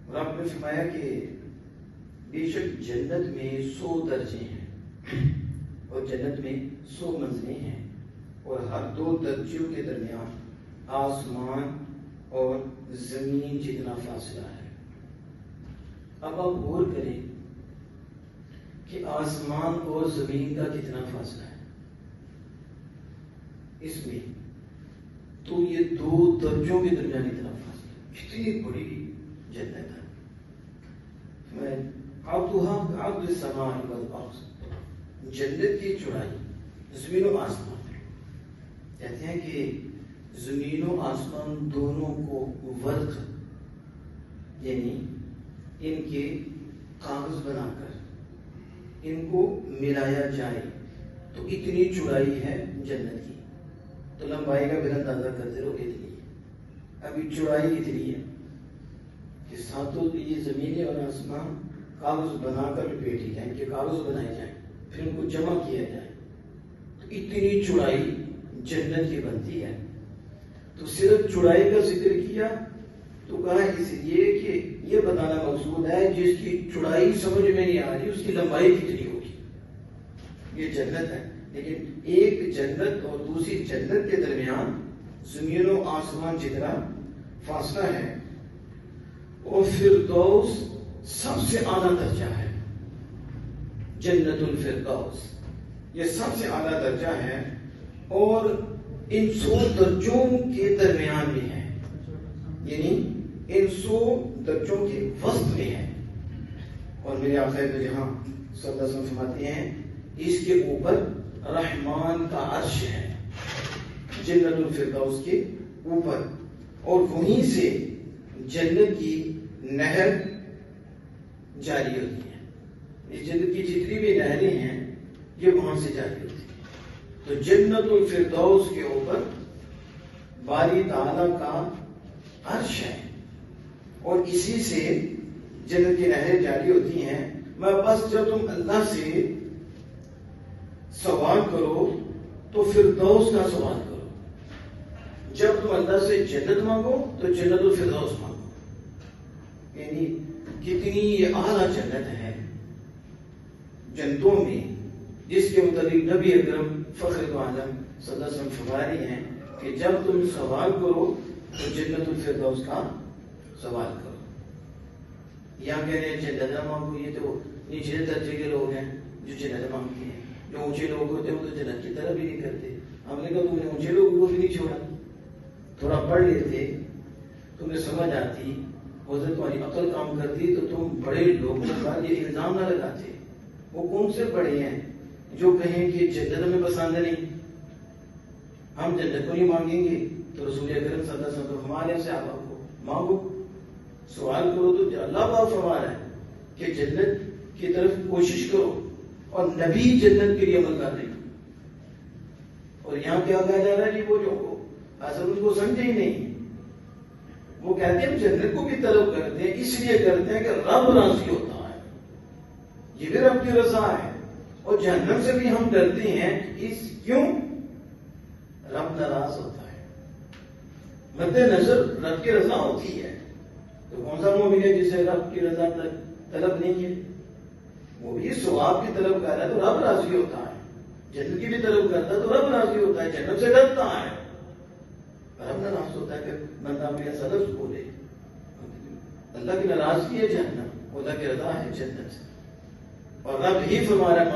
رب نے فرمایا کہ بے شک جنت میں 100 درجے ہیں اور جنت میں 100 منزلیں ہیں اور ہر 2 درجوں کے درمیان آسمان اور زمین جتنا فاصلہ ہے۔ اب آپ غور کریں کہ آسمان اور زمین کا کتنا فاصلہ ہے اس میں، تو یہ 2 درجوں کے درمیان اتنا فاصلہ، کتنی بڑی جنت ہے۔ عرض السماء والارض، جنت کی چوڑائی زمین و آسمان، کہتے ہیں کہ زمین و آسمان دونوں کو ورق یعنی ان کے کاغذ بنا کر ان کو ملایا جائے تو اتنی چوڑائی ہے جنت کی، تو لمبائی کا پھر اندازہ کرتے رہو اتنی ہے، ابھی چوڑائی اتنی ہے کہ ساتوں یہ زمینیں اور آسمان کاغذ بنا کر لپیٹی جائیں، کہ کاغذ بنائے جائیں پھر ان کو جمع کیا جائے، تو اتنی چوڑائی جنت کی بنتی ہے۔ تو صرف چوڑائی کا ذکر کیا تو کہا اس لیے کہ یہ بتانا مقصود ہے جس کی چوڑائی سمجھ میں نہیں آ رہی اس کی لمبائی کتنی ہوگی، یہ جنت ہے۔ لیکن ایک جنت اور دوسری جنت کے درمیان زمین و آسمان جتنا فاصلہ ہے، اور فردوس سب سے اعلیٰ درجہ ہے، جنت الفردوس یہ سب سے اعلیٰ درجہ ہے، اور ان 100 درجوں کے درمیان میں ہے، یعنی ان 100 درجوں کے وسط میں ہے۔ اور میرے آقا جہاں صلی اللہ علیہ وسلم فرماتے ہیں اس کے اوپر رحمان کا عرش ہے، جنت الفردوس کے اوپر، اور وہیں سے جنت کی نہر جاری ہوتی ہے، اس جنت کی جتنی بھی نہریں ہیں یہ وہاں سے جاری ہوتی ہیں۔ تو جنت الفردوس کے اوپر باری تعالیٰ کا عرش ہے، اور اسی سے جنت کی نہریں جاری ہوتی ہیں۔ میں بس جب تم اللہ سے سوال کرو تو فردوس کا سوال کرو، جب تم اللہ سے جنت مانگو تو جنت الفردوس مانگو، یعنی کتنی یہ اعلیٰ جنت ہے جنتوں میں، جس کے متعلق نبی اکرم فخر عالم صلی اللہ علیہ وسلم فرما رہے ہیں کہ جب تم سوال کرو تو جنت الفردوس کا سوال کرو۔ یہاں کہہ رہے ہیں جنت مانگو، یہ تو نیچے درجے کے لوگ ہیں جو جنت مانگتے ہیں، جو اونچے لوگ ہوتے ہیں وہ تو جنت کی طرف ہی نہیں کرتے۔ ہم نے کہا تم نے اونچے لوگوں کو بھی نہیں چھوڑا، تھوڑا پڑھ لیتے تمہیں سمجھ آتی، حضرت تمہاری عقل کام کرتی تو تم بڑے لوگوں کا یہ الزام نہ لگاتے۔ وہ کون سے بڑے ہیں جو کہیں کہ جنت میں پسند نہیں، ہم جنت کو نہیں مانگیں گے؟ تو رسول اکرم صلی اللہ علیہ وسلم ہمارے سے آپ کو مانگو، سوال کرو، تو اللہ پاک فرما رہا ہے کہ جنت کی طرف کوشش کرو، اور نبی جنت کے لیے عمل کر رہے ہیں۔ اور یہاں کیا کہا جا رہا ہے، وہ جو اصل ان کو سمجھے ہی نہیں، وہ کہتے ہیں ہم جنت کو بھی طلب کرتے ہیں، اس لیے کرتے ہیں کہ رب راضی ہوتا ہے، یہ بھی رب کی رضا ہے، اور جہنم سے بھی ہم ڈرتے ہیں، کیوں؟ رب ناراض ہوتا ہے، مد نظر رب کی رضا ہوتی ہے۔ تو کون سا مومن ہے جسے رب کی رضا طلب نہیں ہے؟ وہ بھی ثواب کی طلب کر رہا ہے تو رب راضی ہوتا ہے، جنت کی بھی طلب کرتا ہے تو رب راضی ہوتا ہے، جنت سے ڈرتا ہے، رب ناراض ہوتا ہے کہ بندہ میں ایسا لفظ بولے۔ اللہ کی ناراضگی ہے جہنم، اللہ کی رضا ہے جنت، اور رب ہی فرما رہا ہے